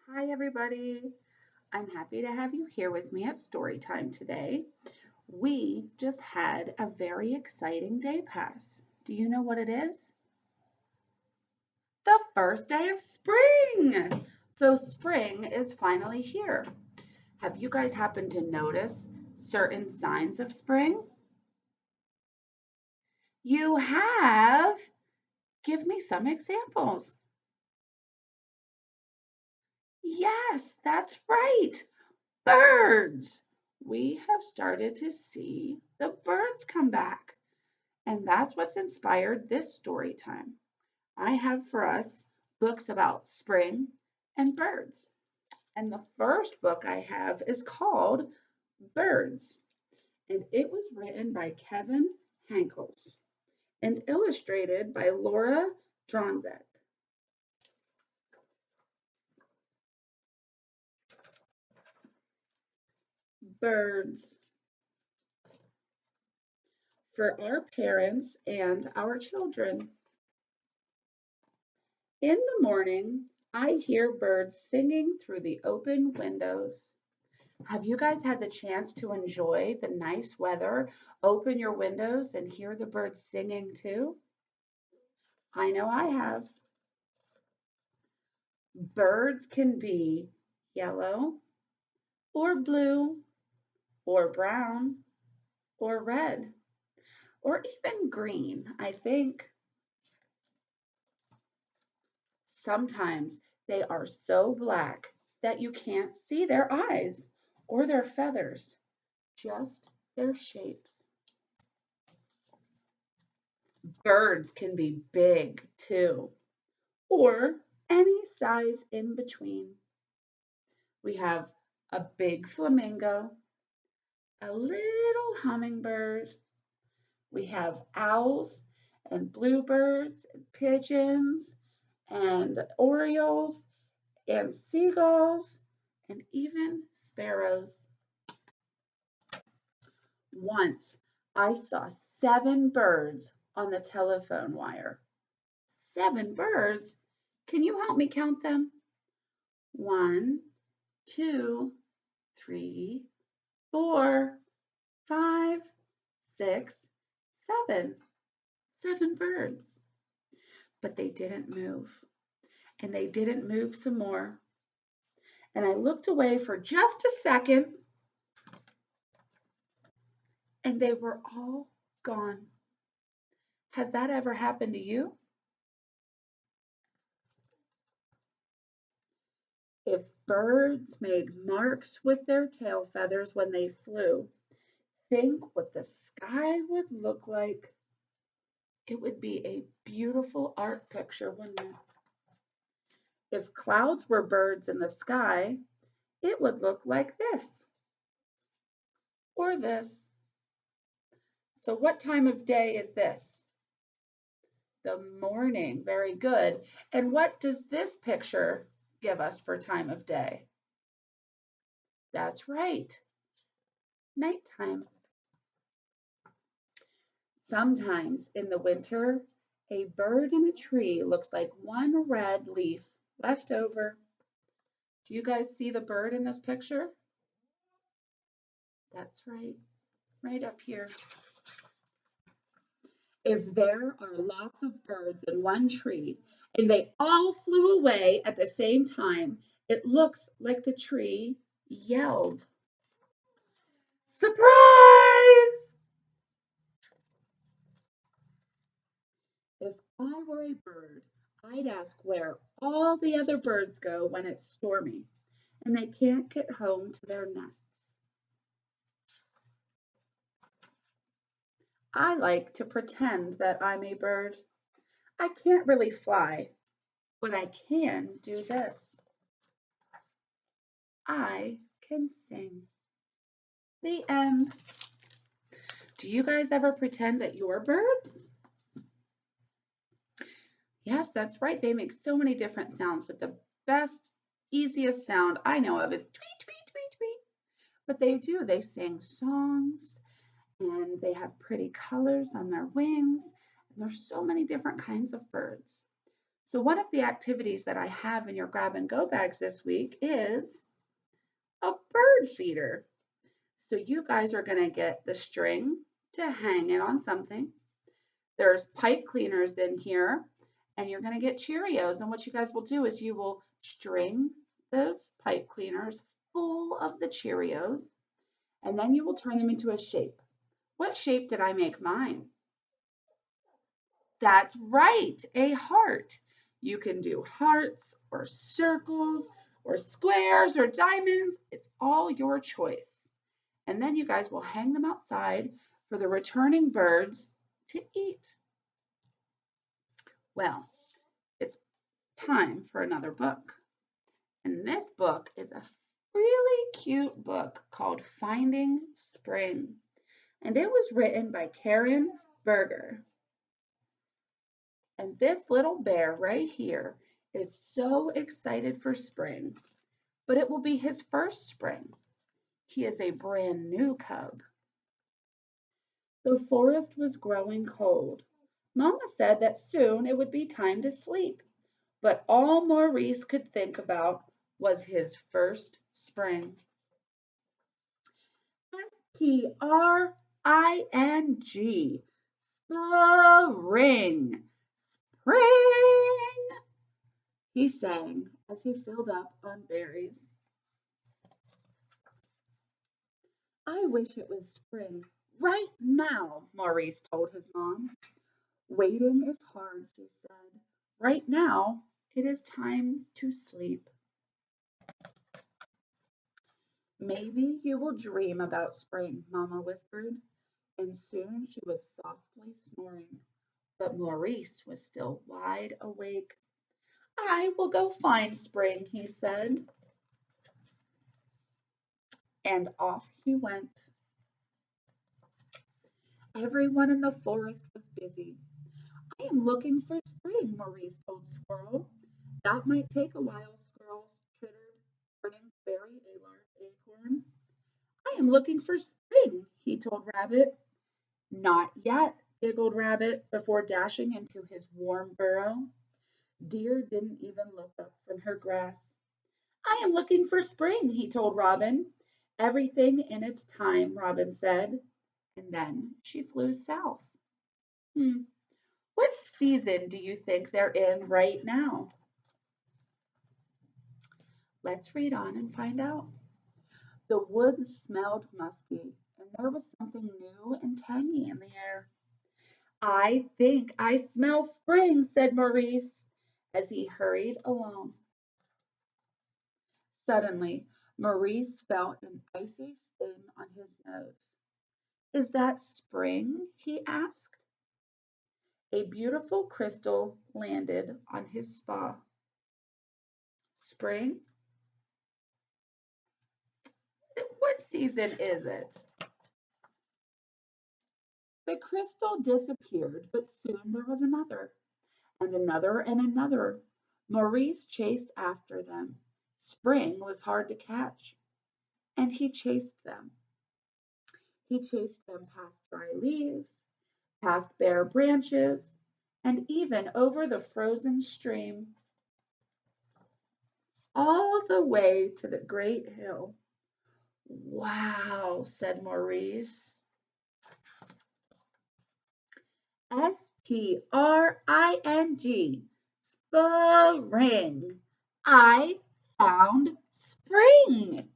Hi, everybody. I'm happy to have you here with me at story time today. We just had a very exciting day pass. Do you know what it is? The first day of spring. So, spring is finally here. Have you guys happened to notice certain signs of spring? You have. Give me some examples. Yes, that's right. Birds. We have started to see the birds come back. And that's what's inspired this story time. I have for us books about spring and birds. And the first book I have is called Birds. And it was written by Kevin Hankels and illustrated by Laura Dronzek. Birds for our parents and our children. In the morning, I hear birds singing through the open windows. Have you guys had the chance to enjoy the nice weather, open your windows, and hear the birds singing too? I know I have. Birds can be yellow, or blue, or brown, or red, or even green, I think. Sometimes they are so black that you can't see their eyes or their feathers, just their shapes. Birds can be big too, or any size in between. We have a big flamingo, a little hummingbird. We have owls and bluebirds and pigeons and orioles and seagulls and even sparrows. Once I saw 7 birds on the telephone wire. 7 birds? Can you help me count them? One, two, three, 4, 5, 6, 7. 7 birds. But they didn't move. And they didn't move some more. And I looked away for just a second, and they were all gone. Has that ever happened to you? If birds made marks with their tail feathers when they flew, think what the sky would look like. It would be a beautiful art picture, wouldn't it? If clouds were birds in the sky, it would look like this or this. So, what time of day is this? The morning. Very good. And what does this picture give us for time of day? That's right, nighttime. Sometimes in the winter, a bird in a tree looks like one red leaf left over. Do you guys see the bird in this picture? That's right, right up here. If there are lots of birds in one tree and they all flew away at the same time, it looks like the tree yelled, "Surprise!" If I were a bird, I'd ask where all the other birds go when it's stormy and they can't get home to their nests. I like to pretend that I'm a bird. I can't really fly, but I can do this. I can sing. The end. Do you guys ever pretend that you're birds? Yes, that's right. They make so many different sounds, but the best, easiest sound I know of is tweet, tweet, tweet, tweet. But they do. They sing songs and they have pretty colors on their wings. And there's so many different kinds of birds. So one of the activities that I have in your grab and go bags this week is a bird feeder. So you guys are going to get the string to hang it on something. There's pipe cleaners in here, and you're going to get Cheerios. And what you guys will do is you will string those pipe cleaners full of the Cheerios, and then you will turn them into a shape. What shape did I make mine? That's right, a heart. You can do hearts or circles or squares or diamonds. It's all your choice. And then you guys will hang them outside for the returning birds to eat. Well, it's time for another book. And this book is a really cute book called Finding Spring. And it was written by Karen Berger. And this little bear right here is so excited for spring, but it will be his first spring. He is a brand new cub. The forest was growing cold. Mama said that soon it would be time to sleep, but all Maurice could think about was his first spring. S-P-R-I-N-G, spring, spring, he sang as he filled up on berries. I wish it was spring right now, Maurice told his mom. Waiting is hard, she said. Right now, it is time to sleep. Maybe you will dream about spring, Mama whispered, and soon she was softly snoring. But Maurice was still wide awake. I will go find spring, he said. And off he went. Everyone in the forest was busy. I am looking for spring, Maurice told Squirrel. That might take a while, Squirrel chittered, turning to bury a large acorn. I am looking for spring, he told Rabbit. Not yet, giggled Rabbit before dashing into his warm burrow. Deer didn't even look up from her grass. I am looking for spring, he told Robin. Everything in its time, Robin said. And then she flew south. What season do you think they're in right now? Let's read on and find out. The woods smelled musky, and there was something new and tangy in the air. I think I smell spring, said Maurice as he hurried along. Suddenly, Maurice felt an icy sting on his nose. Is that spring? He asked. A beautiful crystal landed on his spa. Spring? What season is it? The crystal disappeared, but soon there was another, and another, and another. Maurice chased after them. Spring was hard to catch, and he chased them. He chased them past dry leaves, past bare branches, and even over the frozen stream, all the way to the great hill. Wow, said Maurice. S-P-R-I-N-G, spring. I found spring,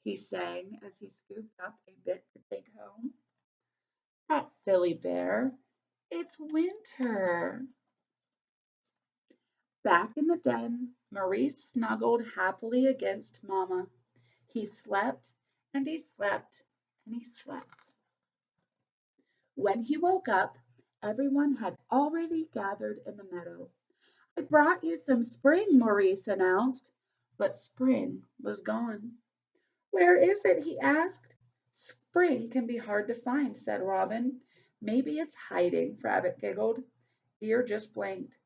he sang as he scooped up a bit to take home. That silly bear, it's winter. Back in the den, Maurice snuggled happily against Mamma. He slept and he slept and he slept. When he woke up, everyone had already gathered in the meadow. I brought you some spring, Maurice announced, but spring was gone. Where is it? He asked. Spring can be hard to find, said Robin. Maybe it's hiding, Rabbit giggled. Deer just blinked.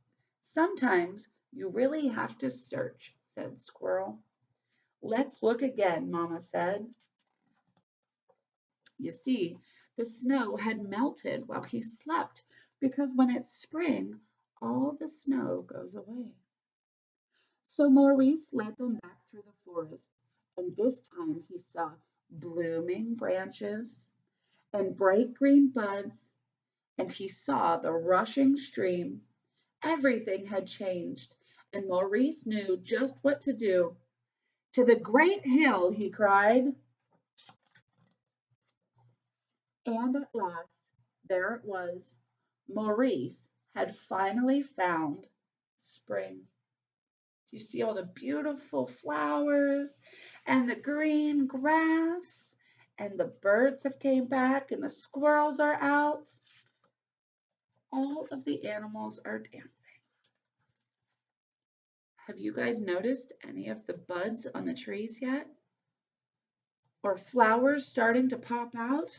Sometimes you really have to search, said Squirrel. Let's look again, Mamma said. You see, the snow had melted while he slept, because when it's spring, all the snow goes away. So Maurice led them back through the forest, and this time he saw blooming branches and bright green buds, and he saw the rushing stream. Everything had changed, and Maurice knew just what to do. To the great hill, he cried. And at last, there it was. Maurice had finally found spring. You see all the beautiful flowers and the green grass, and the birds have came back, and the squirrels are out. All of the animals are dancing. Have you guys noticed any of the buds on the trees yet? Or flowers starting to pop out?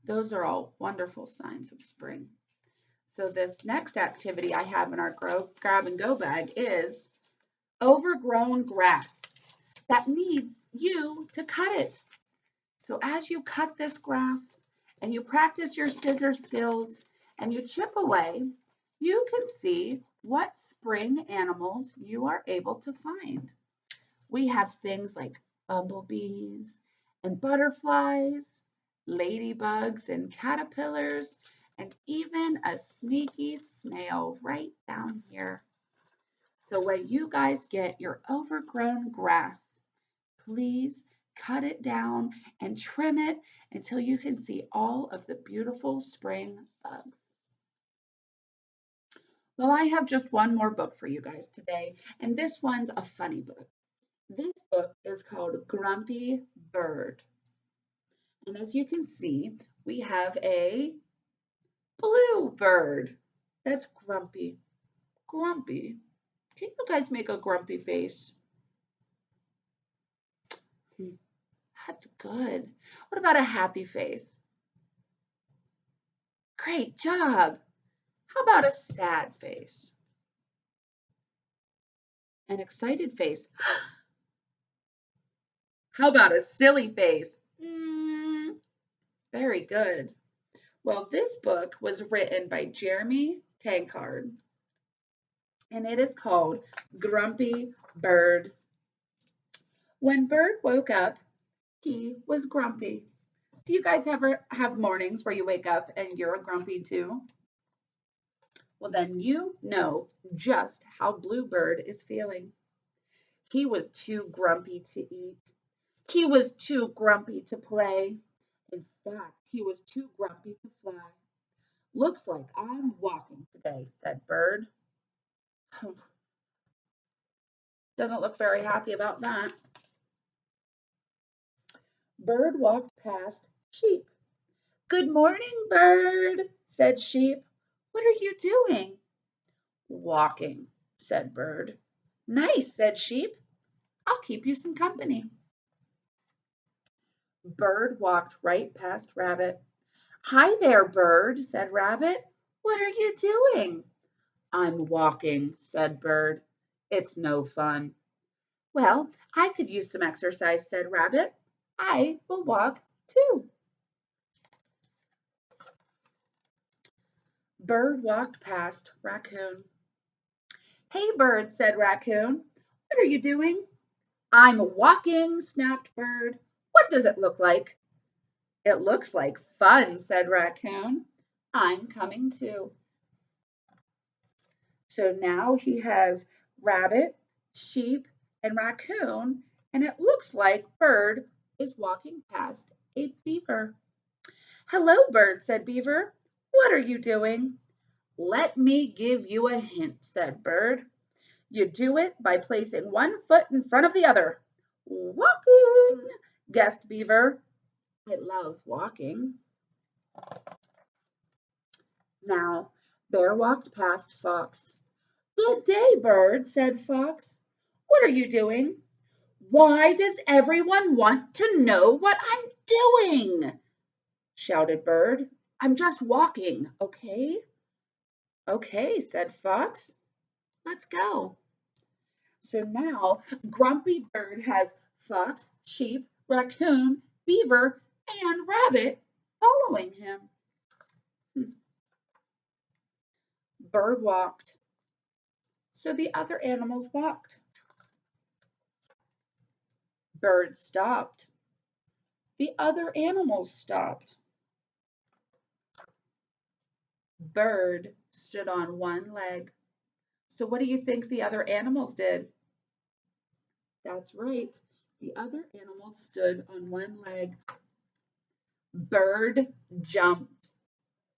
Those are all wonderful signs of spring. So this next activity I have in our grab and go bag is overgrown grass that needs you to cut it. So as you cut this grass and you practice your scissor skills and you chip away, you can see what spring animals you are able to find. We have things like bumblebees and butterflies, ladybugs and caterpillars, and even a sneaky snail right down here. So when you guys get your overgrown grass, please cut it down and trim it until you can see all of the beautiful spring bugs. Well, I have just one more book for you guys today, and this one's a funny book. This book is called Grumpy Bird. And as you can see, we have a blue bird. That's grumpy. Grumpy. Can you guys make a grumpy face? That's good. What about a happy face? Great job. How about a sad face? An excited face? How about a silly face? Very good. Well, this book was written by Jeremy Tankard, and it is called Grumpy Bird. When Bird woke up, he was grumpy. Do you guys ever have mornings where you wake up and you're grumpy too? Well, then you know just how Bluebird is feeling. He was too grumpy to eat. He was too grumpy to play. In fact, he was too grumpy to fly. Looks like I'm walking today, said Bird. Doesn't look very happy about that. Bird walked past Sheep. Good morning, Bird, said Sheep. What are you doing? Walking, said Bird. Nice, said Sheep. I'll keep you some company. Bird walked right past Rabbit. Hi there, Bird, said Rabbit. What are you doing? I'm walking, said Bird. It's no fun. Well, I could use some exercise, said Rabbit. I will walk too. Bird walked past Raccoon. Hey, Bird, said Raccoon. What are you doing? I'm walking, snapped Bird. What does it look like? It looks like fun, said Raccoon. I'm coming too. So now he has Rabbit, Sheep, and Raccoon, and it looks like Bird is walking past a beaver. Hello, Bird, said Beaver. What are you doing? Let me give you a hint, said Bird. You do it by placing one foot in front of the other. Walking, guessed Beaver. I love walking. Now, Bear walked past Fox. Good day, Bird, said Fox. What are you doing? Why does everyone want to know what I'm doing? Shouted Bird. I'm just walking, okay? Okay, said Fox. Let's go. So now Grumpy Bird has Fox, Sheep, Raccoon, Beaver, and Rabbit following him. Bird walked So the other animals walked. Bird stopped. The other animals stopped. Bird stood on one leg. So what do you think the other animals did? That's right. The other animals stood on one leg. Bird jumped.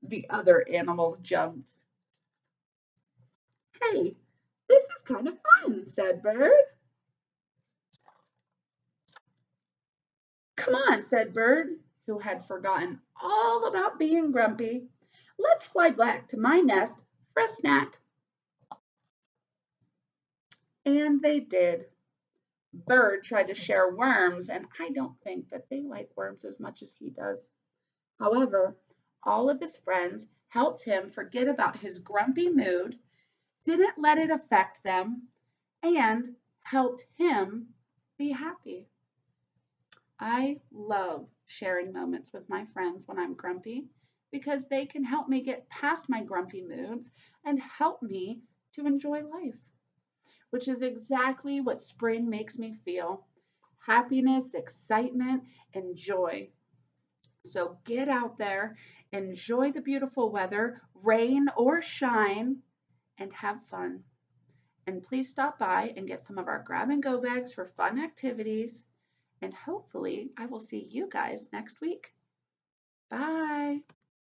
The other animals jumped. Hey, this is kind of fun, said Bird. Come on, said Bird, who had forgotten all about being grumpy. Let's fly back to my nest for a snack. And they did. Bird tried to share worms, and I don't think that they like worms as much as he does. However, all of his friends helped him forget about his grumpy mood, didn't let it affect them, and helped him be happy. I love sharing moments with my friends when I'm grumpy because they can help me get past my grumpy moods and help me to enjoy life, which is exactly what spring makes me feel: happiness, excitement, and joy. So get out there, enjoy the beautiful weather, rain or shine, and have fun. And please stop by and get some of our grab and go bags for fun activities. And hopefully, I will see you guys next week. Bye.